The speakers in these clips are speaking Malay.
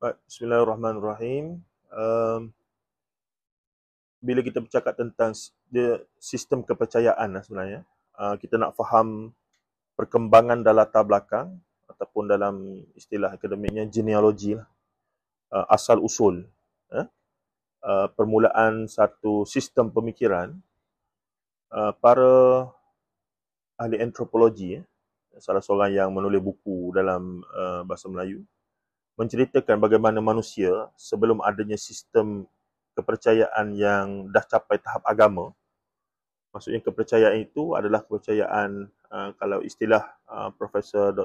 Baik, Bismillahirrahmanirrahim. Bila kita bercakap tentang sistem kepercayaan sebenarnya, kita nak faham perkembangan dalam latar belakang ataupun dalam istilah akademiknya genealogi lah, asal usul, permulaan satu sistem pemikiran. Para ahli antropologi, salah seorang yang menulis buku dalam bahasa Melayu, menceritakan bagaimana manusia sebelum adanya sistem kepercayaan yang dah capai tahap agama. Maksudnya kepercayaan itu adalah kepercayaan, kalau istilah Profesor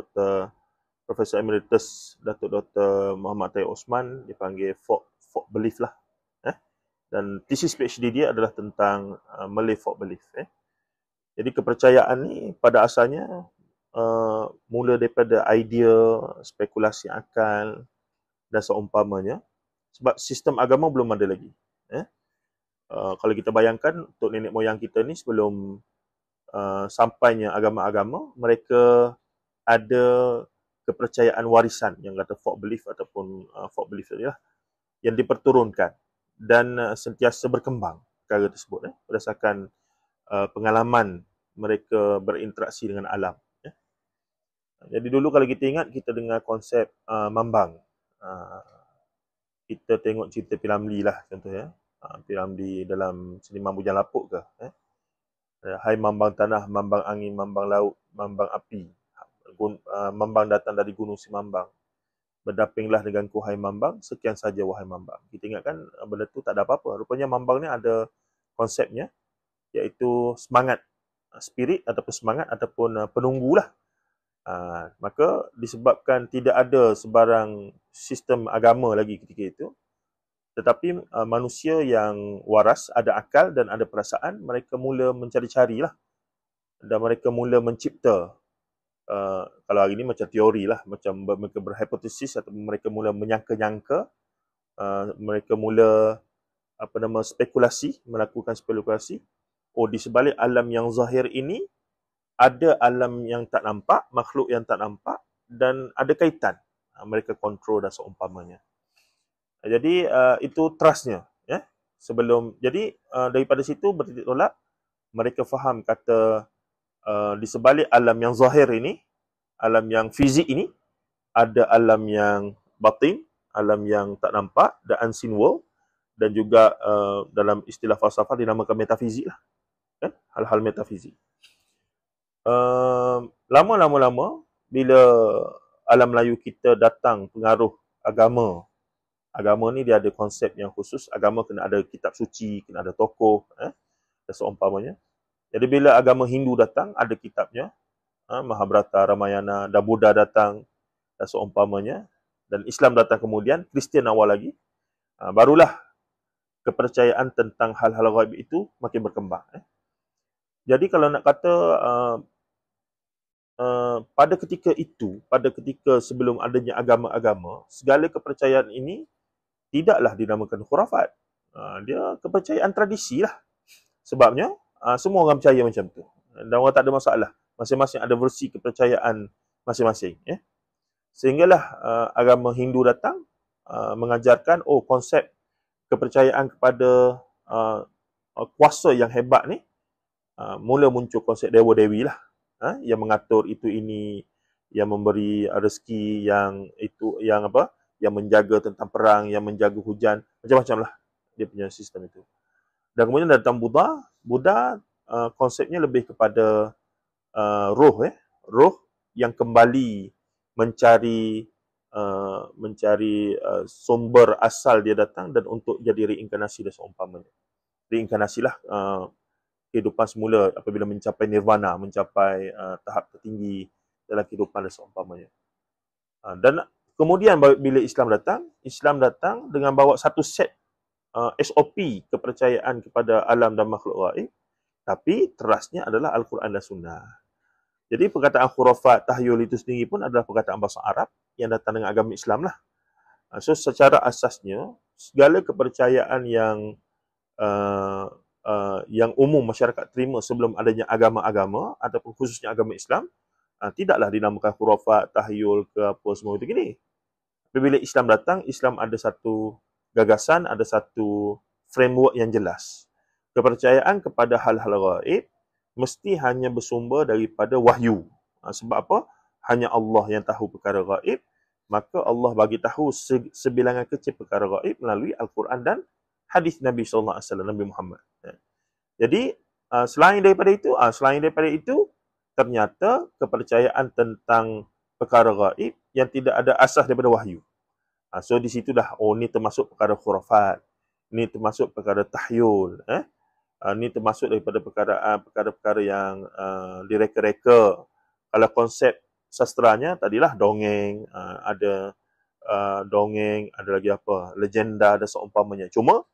Emeritus Datuk Dr. Muhammad Tayyib Osman dipanggil folk belief lah. Dan thesis PhD dia adalah tentang Malay folk belief. Jadi kepercayaan ni pada asalnya mula daripada idea, spekulasi akal dan seumpamanya. Sebab sistem agama belum ada lagi. Kalau kita bayangkan untuk nenek moyang kita ni sebelum sampainya agama-agama, mereka ada kepercayaan warisan yang kata folk belief ataupun folk belief tadi lah, yang diperturunkan dan sentiasa berkembang perkara tersebut berdasarkan pengalaman mereka berinteraksi dengan alam. Jadi dulu kalau kita ingat, kita dengar konsep mambang. Kita tengok cerita P.Ramlee lah contohnya. P.Ramlee dalam Seniman Bujang Lapuk ke. Hai mambang tanah, mambang angin, mambang laut, mambang api. Mambang datang dari gunung Simambang. Berdapinglah denganku hai mambang, sekian saja wahai mambang. Kita ingatkan benda tu tak ada apa-apa. Rupanya mambang ni ada konsepnya, iaitu semangat, spirit ataupun semangat ataupun penunggu lah. Maka disebabkan tidak ada sebarang sistem agama lagi ketika itu, tetapi manusia yang waras, ada akal dan ada perasaan, mereka mula mencari-cari lah, dan mereka mula mencipta, kalau hari ini macam teori lah, macam mereka berhipotesis atau mereka mula menyangka-nyangka, mereka mula spekulasi, melakukan spekulasi. Di sebalik alam yang zahir ini ada alam yang tak nampak, makhluk yang tak nampak, dan ada kaitan. Mereka kontrol dan seumpamanya. Jadi itu trustnya. Jadi daripada situ bertitik tolak, mereka faham kata di sebalik alam yang zahir ini, alam yang fizik ini, ada alam yang batin, alam yang tak nampak, the unseen world, dan juga dalam istilah falsafah dinamakan metafizik lah. Hal-hal metafizik. Lama-lama bila alam Melayu kita datang pengaruh agama. Agama ni dia ada konsep yang khusus. Agama kena ada kitab suci, kena ada tokoh, dan seumpamanya. Jadi bila agama Hindu datang, ada kitabnya, Mahabharata, Ramayana, dan Buddha datang, dan seumpamanya. Dan Islam datang kemudian, Kristian awal lagi. Barulah kepercayaan tentang hal-hal ghaib itu makin berkembang. Jadi kalau nak kata pada ketika itu, pada ketika sebelum adanya agama-agama, segala kepercayaan ini tidaklah dinamakan khurafat. Dia kepercayaan tradisi lah. Sebabnya semua orang percaya macam tu. Dan orang tak ada masalah. Masing-masing ada versi kepercayaan masing-masing. Sehinggalah agama Hindu datang mengajarkan konsep kepercayaan kepada kuasa yang hebat ni. Mula muncul konsep dewa-dewi lah, yang mengatur itu ini, yang memberi rezeki, yang menjaga tentang perang, yang menjaga hujan, macam-macam lah dia punya sistem itu. Dan kemudian datang Buddha konsepnya lebih kepada roh yang kembali mencari sumber asal dia datang, dan untuk jadi reinkarnasi dan seumpamanya. Reinkarnasilah kehidupan semula apabila mencapai nirvana, mencapai tahap tertinggi dalam kehidupan dan seumpamanya. Dan kemudian bila Islam datang dengan bawa satu set SOP kepercayaan kepada alam dan makhluk gaib, tapi terasnya adalah Al-Quran dan Sunnah. Jadi perkataan khurafat, tahyul itu sendiri pun adalah perkataan bahasa Arab yang datang dengan agama Islam lah. So secara asasnya, segala kepercayaan yang umum masyarakat terima sebelum adanya agama-agama ataupun khususnya agama Islam, tidaklah dinamakan khurafat, tahyul ke apa semua itu gini. Bila Islam datang, Islam ada satu gagasan, ada satu framework yang jelas. Kepercayaan kepada hal-hal gaib mesti hanya bersumber daripada wahyu. Sebab apa? Hanya Allah yang tahu perkara gaib, maka Allah bagi tahu sebilangan kecil perkara gaib melalui Al-Quran dan hadis Nabi SAW, Nabi Muhammad. Jadi, selain daripada itu, ternyata kepercayaan tentang perkara gaib yang tidak ada asas daripada wahyu. So, di situ dah, ni termasuk perkara khurafat, ni termasuk perkara tahyul, ni termasuk daripada perkara-perkara yang direka-reka. Kalau konsep sastranya, tadilah dongeng, ada dongeng, ada lagi apa, legenda dan seumpamanya. Cuma,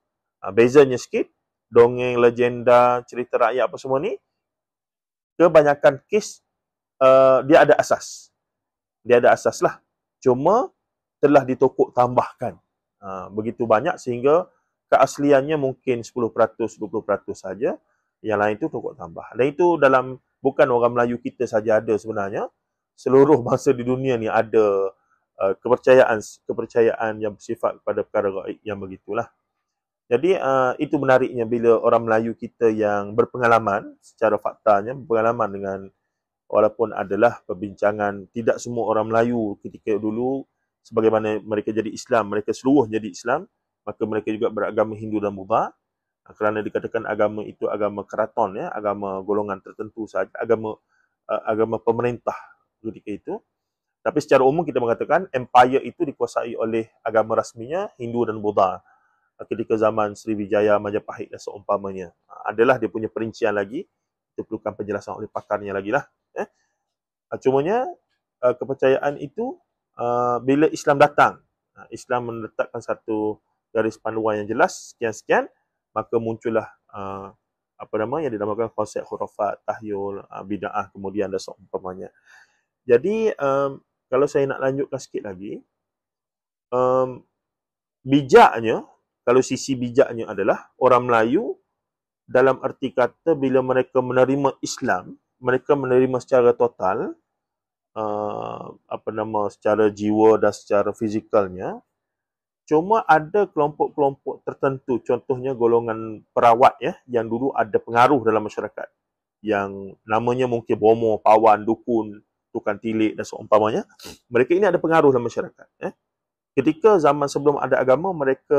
bezanya sikit, dongeng, legenda, cerita rakyat apa semua ni, kebanyakan kes dia ada asas. Dia ada asas lah. Cuma telah ditokok tambahkan. Begitu banyak sehingga keasliannya mungkin 10%, 20% saja. Yang lain tu tokok tambah. Dan itu bukan orang Melayu kita saja ada sebenarnya. Seluruh bangsa di dunia ni ada kepercayaan yang bersifat kepada perkara gaib yang begitulah. Jadi itu menariknya bila orang Melayu kita yang berpengalaman secara faktanya, berpengalaman dengan, walaupun adalah perbincangan tidak semua orang Melayu ketika dulu sebagaimana mereka jadi Islam, mereka seluruh jadi Islam, maka mereka juga beragama Hindu dan Buddha. Kerana dikatakan agama itu agama keraton, ya, agama golongan tertentu saja, agama pemerintah ketika itu. Tapi secara umum kita mengatakan empire itu dikuasai oleh agama rasminya Hindu dan Buddha. Ketika zaman Sriwijaya, Majapahit dan seumpamanya. Adalah dia punya perincian lagi. Itu perlukan penjelasan oleh pakarnya lagi lah. Cumanya kepercayaan itu bila Islam datang, Islam meletakkan satu garis panduan yang jelas, sekian-sekian, maka muncullah yang dinamakan konsep khurafat, tahyul, bid'ah kemudian dan seumpamanya. Jadi kalau saya nak lanjutkan sikit lagi, bijaknya, kalau sisi bijaknya adalah orang Melayu dalam arti kata bila mereka menerima Islam, mereka menerima secara total, secara jiwa dan secara fizikalnya. Cuma ada kelompok-kelompok tertentu, contohnya golongan perawat, ya, yang dulu ada pengaruh dalam masyarakat, yang namanya mungkin bomoh, pawan, dukun, tukang tilik dan seumpamanya. Mereka ini ada pengaruh dalam masyarakat. Ketika zaman sebelum ada agama, mereka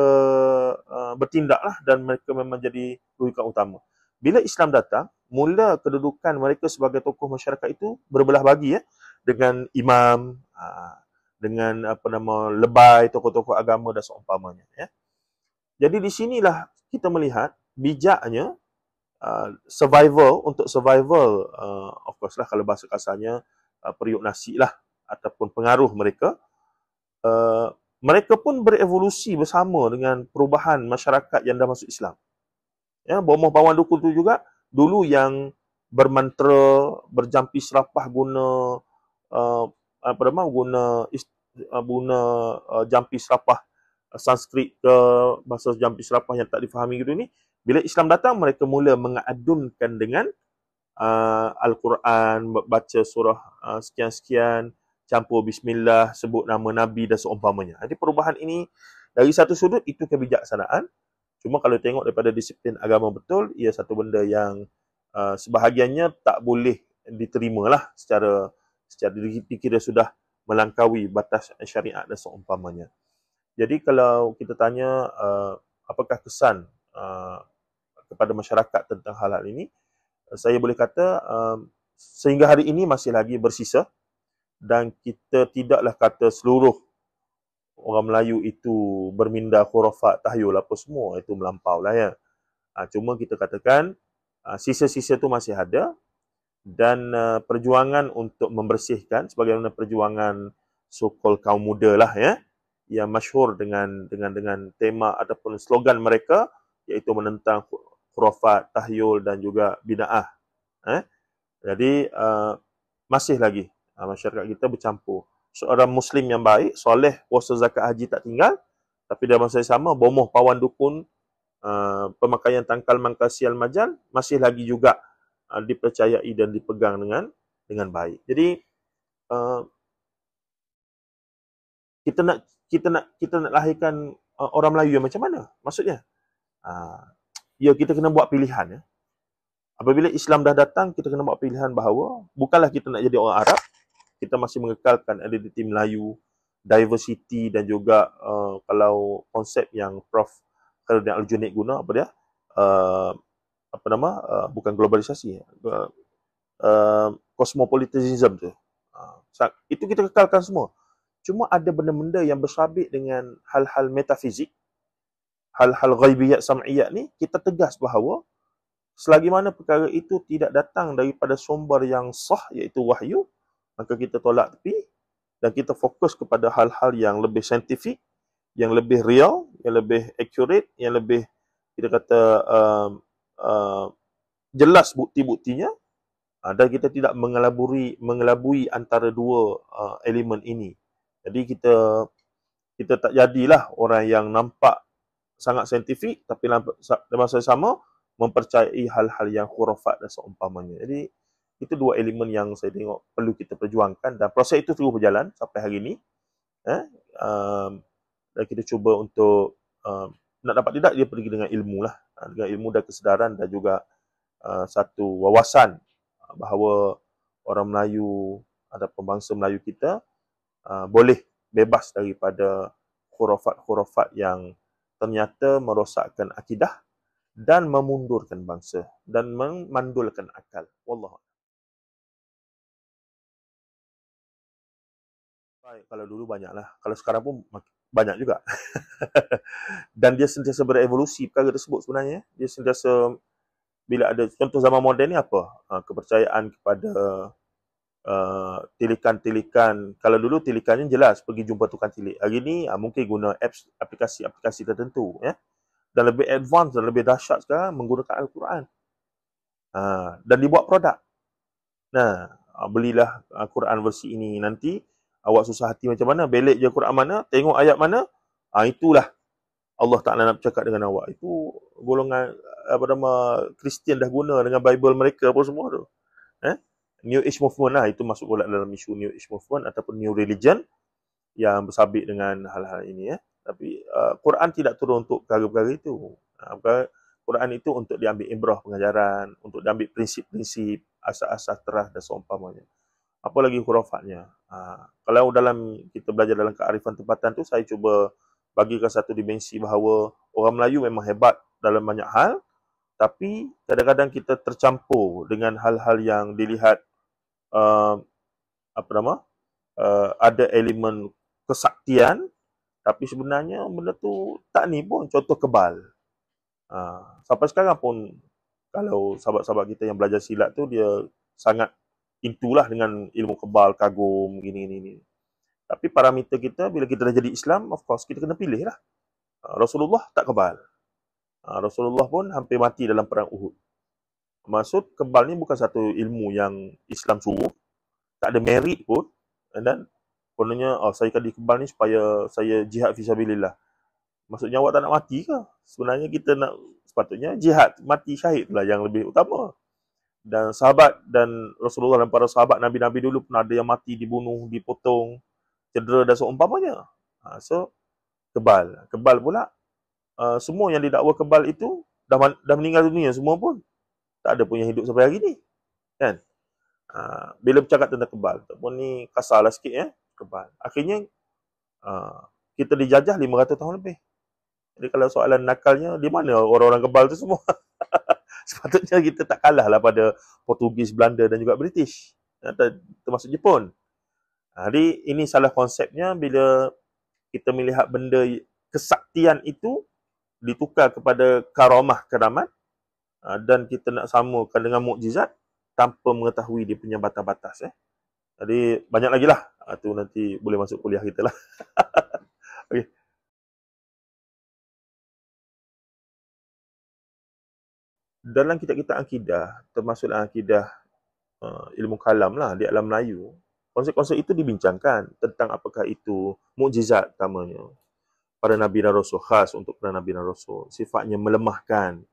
bertindaklah dan mereka memang jadi rujukan utama. Bila Islam datang, mula kedudukan mereka sebagai tokoh masyarakat itu berbelah bagi, ya, dengan imam, dengan lebay, tokoh-tokoh agama dan seumpamanya, ya. Jadi di sinilah kita melihat bijaknya survival, of course lah kalau bahasa kasarnya periuk nasi lah, ataupun pengaruh mereka. Mereka pun berevolusi bersama dengan perubahan masyarakat yang dah masuk Islam. Ya, bomoh pawan dukun tu juga dulu yang bermantra, berjampi serapah guna jampi serapah Sanskrit ke bahasa jampi serapah yang tak difahami gitu ni. Bila Islam datang, mereka mula mengadunkan dengan Al-Quran, baca surah sekian-sekian, campur bismillah, sebut nama Nabi dan seumpamanya. Jadi perubahan ini dari satu sudut itu kebijaksanaan. Cuma kalau tengok daripada disiplin agama betul, ia satu benda yang sebahagiannya tak boleh diterima lah secara dikira sudah melangkaui batas syariat dan seumpamanya. Jadi kalau kita tanya apakah kesan kepada masyarakat tentang hal-hal ini, saya boleh kata sehingga hari ini masih lagi bersisa. Dan kita tidaklah kata seluruh orang Melayu itu berminda khurafat, tahyul apa semua, itu melampau lah, ya. Cuma kita katakan sisa-sisa itu masih ada, dan perjuangan untuk membersihkan sebagaimana perjuangan so-called kaum muda lah, ya, yang masyhur dengan tema ataupun slogan mereka, iaitu menentang khurafat, tahyul dan juga bid'ah. Jadi masih lagi masyarakat kita bercampur. Seorang Muslim yang baik, soleh, puasa zakat haji tak tinggal, tapi dalam masa yang sama, bomoh pawan dukun, pemakaian tangkal mangkal sial majal, masih lagi juga dipercayai dan dipegang dengan baik. Jadi kita nak kita nak lahirkan orang Melayu yang macam mana? Maksudnya, ya kita kena buat pilihan. Ya. Apabila Islam dah datang, kita kena buat pilihan bahawa bukanlah kita nak jadi orang Arab, kita masih mengekalkan identiti Melayu, diversity dan juga kalau konsep yang Prof. Khairuddin Al-Junaidy guna apa dia? Bukan globalisasi, cosmopolitanism tu. Itu kita kekalkan semua. Cuma ada benda-benda yang bersabit dengan hal-hal metafizik, hal-hal ghaibiyat sam'iyat ni, kita tegas bahawa selagi mana perkara itu tidak datang daripada sumber yang sah, iaitu wahyu, maka kita tolak tepi dan kita fokus kepada hal-hal yang lebih saintifik, yang lebih real, yang lebih accurate, yang lebih, kita kata, jelas bukti-buktinya, dan kita tidak mengelabui antara dua elemen ini. Jadi kita tak jadilah orang yang nampak sangat saintifik tapi dalam masa sama mempercayai hal-hal yang khurafat dan seumpamanya. Jadi itu dua elemen yang saya tengok perlu kita perjuangkan dan proses itu terus berjalan sampai hari ini. Dan kita cuba untuk nak dapat tidak dia pergi dengan ilmu lah, dengan ilmu dan kesedaran dan juga satu wawasan bahawa orang Melayu ataupun bangsa Melayu kita boleh bebas daripada khurafat-khurafat yang ternyata merosakkan akidah dan memundurkan bangsa dan memandulkan akal. Wallahu. Baik, kalau dulu banyaklah. Kalau sekarang pun banyak juga. Dan dia sentiasa berevolusi perkara tersebut sebenarnya. Dia sentiasa, bila ada contoh zaman moden ni apa? Kepercayaan kepada tilikan-tilikan. Kalau dulu tilikannya jelas pergi jumpa tukang tilik. Hari ni mungkin guna apps, aplikasi tertentu, ya. Dan lebih advance dan lebih dahsyat sekarang menggunakan Al-Quran. Dan dibuat produk. Nah, belilah Quran versi ini. Nanti awak susah hati macam mana, belik je Quran mana, tengok ayat mana, itulah Allah Ta'ala nak bercakap dengan awak. Itu golongan Kristian dah guna dengan Bible mereka apa semua tu. New Age Movement lah, itu masuk pula dalam isu New Age Movement ataupun New Religion yang bersabit dengan hal-hal ini. Tapi Quran tidak turun untuk perkara-perkara itu. Quran itu untuk diambil ibrah pengajaran, untuk diambil prinsip-prinsip, asas-asas terah dan seumpamanya. Apa lagi khurafatnya. Kalau dalam kita belajar dalam kearifan tempatan tu, saya cuba bagikan satu dimensi bahawa orang Melayu memang hebat dalam banyak hal, tapi kadang-kadang kita tercampur dengan hal-hal yang dilihat ada elemen kesaktian, tapi sebenarnya benda tu tak ni pun. Contoh kebal. Sampai sekarang pun kalau sahabat-sahabat kita yang belajar silat tu, dia sangat intulah dengan ilmu kebal, kagum, gini. Tapi parameter kita bila kita dah jadi Islam, of course kita kena pilih lah. Rasulullah tak kebal. Rasulullah pun hampir mati dalam perang Uhud. Maksud kebal ni bukan satu ilmu yang Islam suruh. Tak ada merit pun. Dan kononnya, saya kadi kebal ni supaya saya jihad fisabilillah. Maksudnya awak tak nak mati ke? Sebenarnya kita nak, sepatutnya jihad, mati syahid lah yang lebih utama. Dan sahabat dan Rasulullah dan para sahabat Nabi-Nabi dulu pun ada yang mati, dibunuh, dipotong, cedera dan seumpamanya. So, kebal. Kebal pula, semua yang didakwa kebal itu dah meninggal dunia semua pun. Tak ada pun yang hidup sampai hari ni. Kan? Bila bercakap tentang kebal, ataupun ni kasarlah sikit ya, kebal. Akhirnya, kita dijajah 500 tahun lebih. Jadi kalau soalan nakalnya, di mana orang-orang kebal tu semua? Sepatutnya kita tak kalah lah pada Portugis, Belanda dan juga British. Termasuk Jepun. Jadi ini salah konsepnya bila kita melihat benda kesaktian itu ditukar kepada karamat, dan kita nak samakan dengan mukjizat tanpa mengetahui dia punya batas-batas. Jadi banyak lagi lah. Itu nanti boleh masuk kuliah kita lah. Okay. Dalam kitab-kitab akidah, termasuk akidah ilmu kalam lah di alam Melayu, konsep-konsep itu dibincangkan tentang apakah itu mukjizat utamanya. Para Nabi dan Rasul, khas untuk para Nabi dan Rasul. Sifatnya melemahkan.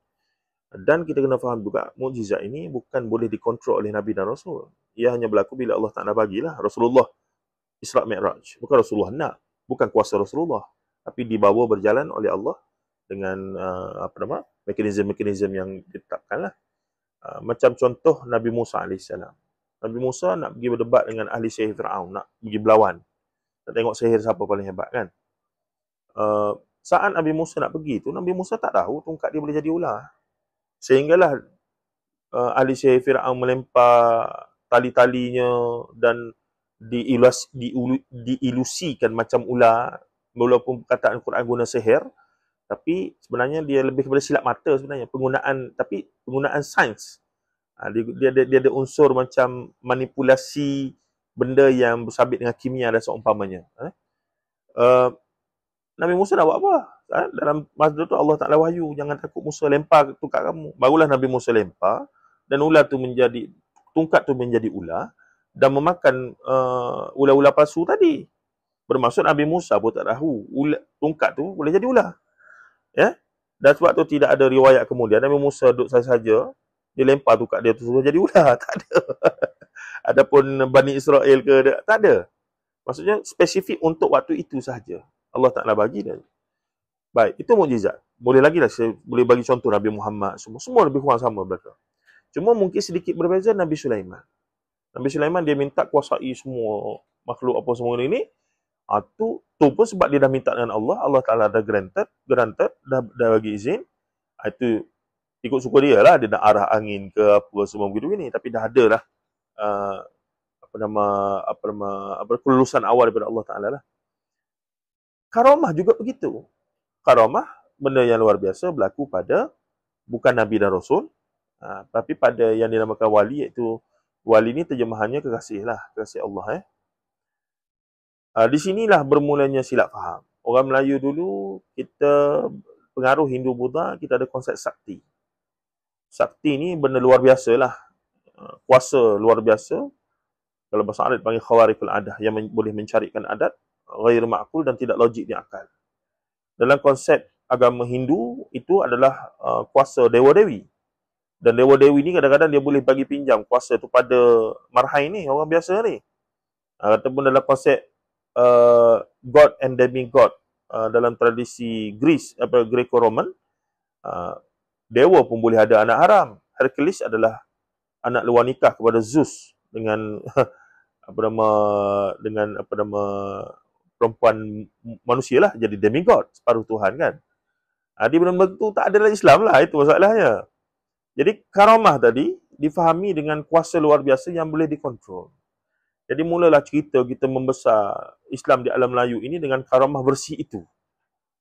Dan kita kena faham juga, mukjizat ini bukan boleh dikontrol oleh Nabi dan Rasul. Ia hanya berlaku bila Allah Ta'ala bagilah. Rasulullah Isra' Mi'raj. Bukan Rasulullah nak. Bukan kuasa Rasulullah, tapi dibawa berjalan oleh Allah dengan mekanisme-mekanisme yang ditetapkan lah. Macam contoh Nabi Musa AS. Nabi Musa nak pergi berdebat dengan ahli sihir Fir'aun, nak pergi berlawan. Nak tengok sihir siapa paling hebat kan. Saat Nabi Musa nak pergi tu, Nabi Musa tak tahu tongkat dia boleh jadi ular. Sehinggalah ahli sihir Fir'aun melempar tali-talinya dan diilusikan macam ular. Walaupun perkataan Quran guna sihir, tapi sebenarnya dia lebih kepada silap mata sebenarnya. Penggunaan sains. Dia ada unsur macam manipulasi benda yang bersabit dengan kimia dan seumpamanya. Nabi Musa nak buat apa? Dalam masa tu Allah Ta'ala wahyu, jangan takut Musa, lempar tongkat kamu. Barulah Nabi Musa lempar, dan tongkat tu menjadi ular, dan memakan ular-ular palsu tadi. Bermaksud Nabi Musa pun tak tahu tongkat tu boleh jadi ular. Ya? Dan sebab tu tidak ada riwayat kemudian Nabi Musa duduk saja, dia lempar tongkat dia tu suruh jadi ular. Tak ada. Adapun Bani Israel ke, tak ada. Maksudnya spesifik untuk waktu itu sahaja. Allah Ta'ala bagi dan baik, itu mukjizat. Boleh lagi lah, saya boleh bagi contoh Nabi Muhammad, semua lebih kurang sama mereka. Cuma mungkin sedikit berbeza Nabi Sulaiman. Nabi Sulaiman dia minta kuasai semua makhluk apa semua ini. Tu pun sebab dia dah minta dengan Allah, Allah Ta'ala dah granted, dah bagi izin. Itu ikut suka dia lah, dia nak arah angin ke apa semua begitu ini. Tapi dah ada lah kelulusan awal daripada Allah Ta'ala lah. Karamah juga begitu. Karamah, benda yang luar biasa berlaku pada bukan Nabi dan Rasul, tapi pada yang dinamakan wali, iaitu wali ni terjemahannya kekasih lah, kekasih Allah. Di sinilah bermulanya silap faham. Orang Melayu dulu, kita pengaruh Hindu Buddha, kita ada konsep sakti. Sakti ni benda luar biasa lah. Kuasa luar biasa. Kalau bahasa Arab panggil khawarikul adah, yang boleh mencarikan adat ghair ma'qul dan tidak logik di akal. Dalam konsep agama Hindu, itu adalah kuasa Dewa-Dewi. Dan Dewa-Dewi ni kadang-kadang dia boleh bagi pinjam kuasa tu pada marhai ni, orang biasa ni. Ataupun dalam konsep God and Demigod, dalam tradisi Greco-Roman, dewa pun boleh ada anak haram. Hercules adalah anak luar nikah kepada Zeus dengan perempuan manusia lah, jadi demigod, separuh Tuhan kan. Di benda tu tak ada dalam Islam lah, itu masalahnya. Jadi karamah tadi difahami dengan kuasa luar biasa yang boleh dikontrol. Jadi mulalah cerita kita membesar Islam di alam Melayu ini dengan karamah bersih itu.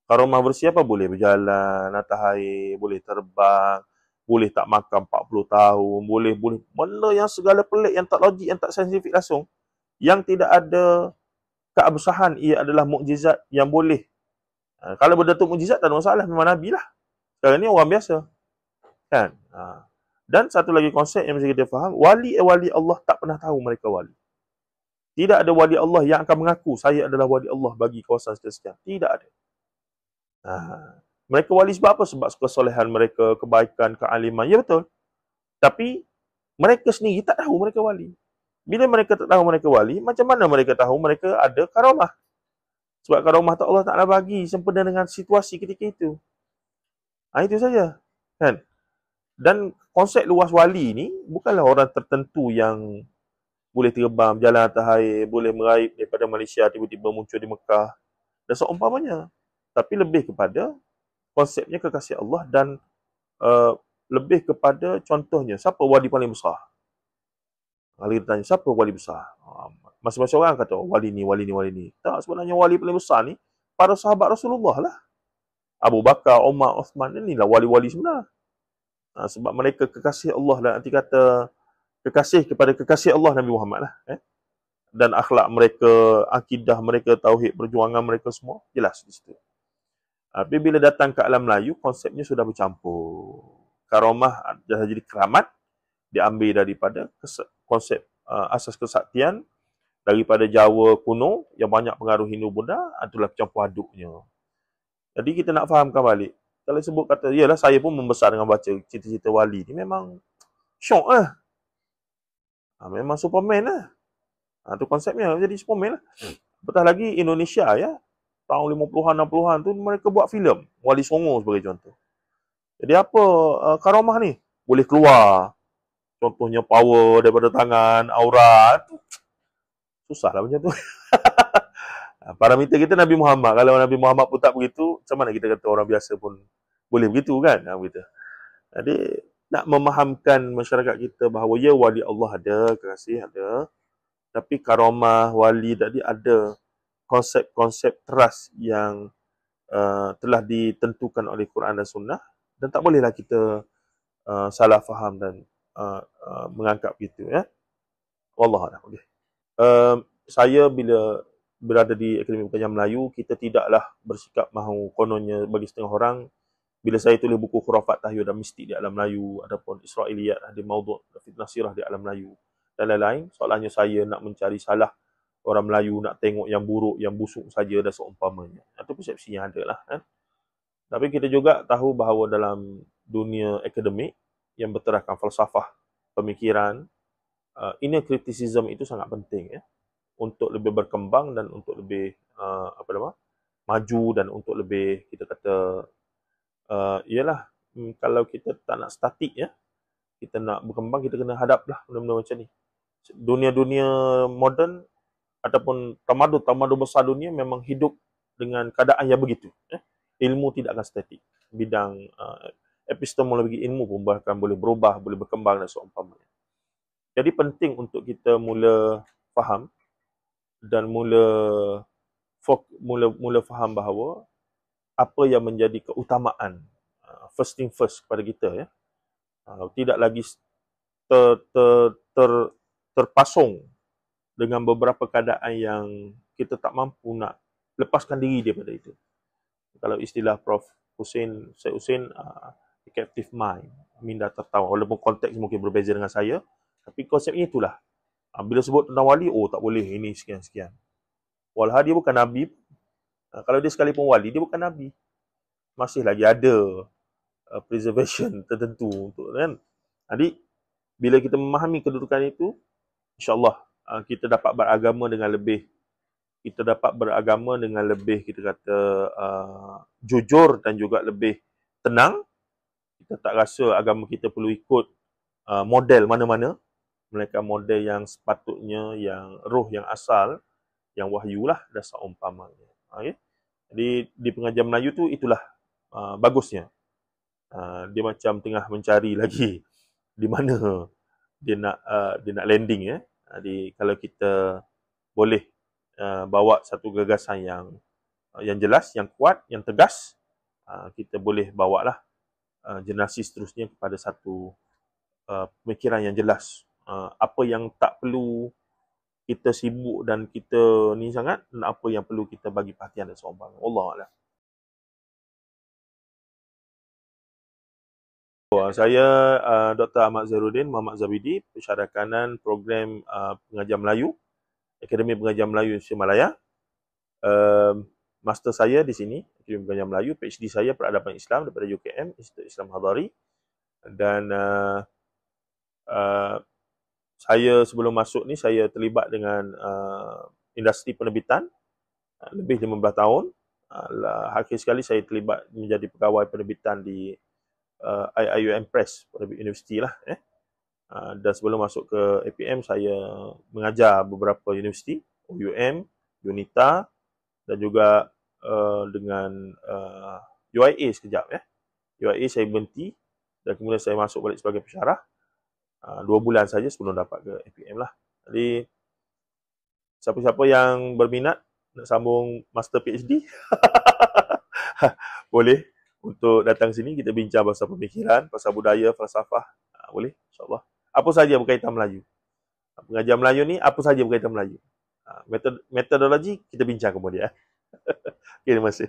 Karamah bersih apa? Boleh berjalan atas air, boleh terbang, boleh tak makan 40 tahun, boleh benda yang segala pelik, yang tak logik, yang tak saintifik langsung, yang tidak ada keabsahan, ia adalah mukjizat yang boleh. Kalau benda tu mukjizat tak ada masalah, memang Nabi lah. Sekarang ni orang biasa. Kan? Dan satu lagi konsep yang mesti kita faham, wali Allah tak pernah tahu mereka wali. Tidak ada wali Allah yang akan mengaku saya adalah wali Allah bagi kawasan sekian. Tidak ada. Mereka wali sebab apa? Sebab kesolehan mereka, kebaikan, kealiman. Ya betul. Tapi mereka sendiri tak tahu mereka wali. Bila mereka tak tahu mereka wali, macam mana mereka tahu mereka ada karamah? Sebab karamah tu Allah Ta'ala bagi sempena dengan situasi ketika itu. Itu saja. Kan? Dan konsep luas wali ni bukanlah orang tertentu yang boleh terbang, berjalan atas air, boleh meraih daripada Malaysia, tiba-tiba muncul di Mekah dan seumpamanya. Tapi lebih kepada konsepnya kekasih Allah dan lebih kepada contohnya, siapa wali paling besar? Kalau kita tanya, siapa wali besar? Masing-masing orang kata, wali ni. Tak, sebenarnya wali paling besar ni, para sahabat Rasulullah lah. Abu Bakar, Umar, Uthman, inilah wali-wali sebenar. Sebab mereka kekasih Allah dan nanti kata kekasih kepada kekasih Allah Nabi Muhammad lah. Dan akhlak mereka, akidah mereka, tauhid, perjuangan mereka semua, jelas di situ. Tapi bila datang ke alam Melayu, konsepnya sudah bercampur. Karamah dah jadi keramat, diambil daripada konsep asas kesaktian, daripada Jawa kuno, yang banyak pengaruh Hindu Buddha, itulah campur aduknya. Jadi kita nak fahamkan balik. Kalau sebut kata, yalah saya pun membesar dengan baca cerita-cerita wali ni, memang syok lah. Memang Superman lah. Itu konsepnya, jadi Superman lah. Apatah lagi Indonesia ya. tahun 50-an, 60-an tu mereka buat filem. Wali Songo sebagai contoh. Jadi apa karamah ni? Boleh keluar. Contohnya power daripada tangan, aurat. Susahlah macam tu. Parameter kita Nabi Muhammad. Kalau Nabi Muhammad pun tak begitu, macam mana kita kata orang biasa pun boleh begitu kan? Begitu. Jadi nak memahamkan masyarakat kita bahawa ya wali Allah ada, kekasih ada. Tapi karamah, wali tadi ada konsep-konsep trust yang telah ditentukan oleh Quran dan Sunnah. Dan tak bolehlah kita salah faham dan menganggap begitu. Ya? Wallahualam. Okay. Saya bila berada di Akademi Pengajian Melayu, kita tidaklah bersikap mahu kononnya bagi setengah orang. Bila saya tulis buku khurafat, tahyul dan mistik di alam Melayu, adapun Israiliyat, ada maudhu' fitnah sirah di alam Melayu dan lain-lain, soalannya saya nak mencari salah orang Melayu, nak tengok yang buruk, yang busuk saja dan seumpamanya. Itu persepsi yang ada lah. Kan? Tapi kita juga tahu bahawa dalam dunia akademik yang berteraskan falsafah, pemikiran, inner criticism itu sangat penting. Ya? Untuk lebih berkembang dan untuk lebih maju dan untuk lebih kita kata ialah kalau kita tak nak statik ya, kita nak berkembang, kita kena hadaplah benda-benda macam ni. Dunia-dunia moden ataupun tamadun besar dunia memang hidup dengan keadaan yang begitu. Ilmu tidak akan statik. Bidang epistemologi ilmu pun bahkan boleh berubah, boleh berkembang dan seumpamanya. Jadi penting untuk kita mula faham dan mula faham bahawa apa yang menjadi keutamaan first thing first kepada kita ya. Tidak lagi terpasung dengan beberapa keadaan yang kita tak mampu nak lepaskan diri daripada itu. Kalau istilah Prof. Syed Hussein, captive mind, minda tertawan. Walaupun konteks mungkin berbeza dengan saya, tapi konsepnya itulah. Bila sebut tentang wali, tak boleh ini sekian-sekian. Walhal dia bukan Nabi. Kalau dia sekalipun wali, dia bukan Nabi. Masih lagi ada preservation tertentu untuk kan. Jadi bila kita memahami kedudukan itu, insya-Allah kita dapat beragama dengan lebih kita kata jujur dan juga lebih tenang. Kita tak rasa agama kita perlu ikut model mana-mana, melainkan model yang sepatutnya, yang roh yang asal, yang wahyu lah dan seumpamanya. Okay? Jadi di pengajian Melayu tu itulah bagusnya. Dia macam tengah mencari lagi di mana dia nak landing ya. Jadi kalau kita boleh bawa satu gagasan yang jelas, yang kuat, yang tegas, kita boleh bawalah generasi seterusnya kepada satu pemikiran yang jelas. Apa yang tak perlu kita sibuk dan kita ni sangat, dan apa yang perlu kita bagi perhatian dan seumpamanya. Wallahualam. Saya Dr. Ahmad Zairuddin Muhammad Zabidi, pensyarah kanan program Pengajian Melayu, Akademi Pengajian Melayu Indonesia Malaya. Master saya di sini, Akademi Pengajian Melayu, PhD saya Peradaban Islam daripada UKM, Institut Islam Hadari. Dan saya sebelum masuk ni, saya terlibat dengan industri penerbitan lebih 15 tahun. Akhir sekali saya terlibat menjadi pegawai penerbitan di IIUM Press, penerbit universiti lah. Dan sebelum masuk ke APM, saya mengajar beberapa universiti, UUM, UNITA, dan juga dengan UIA sekejap. UIA saya berhenti dan kemudian saya masuk balik sebagai pensyarah. 2 bulan saja sebelum dapat ke APM lah. Jadi, siapa-siapa yang berminat nak sambung Master PhD, boleh untuk datang sini, kita bincang pasal pemikiran, pasal budaya, falsafah. Boleh, insyaAllah. Apa saja berkaitan Melayu. Pengajian Melayu ni, apa saja berkaitan Melayu. Metodologi, kita bincang kemudian. Okay, terima kasih.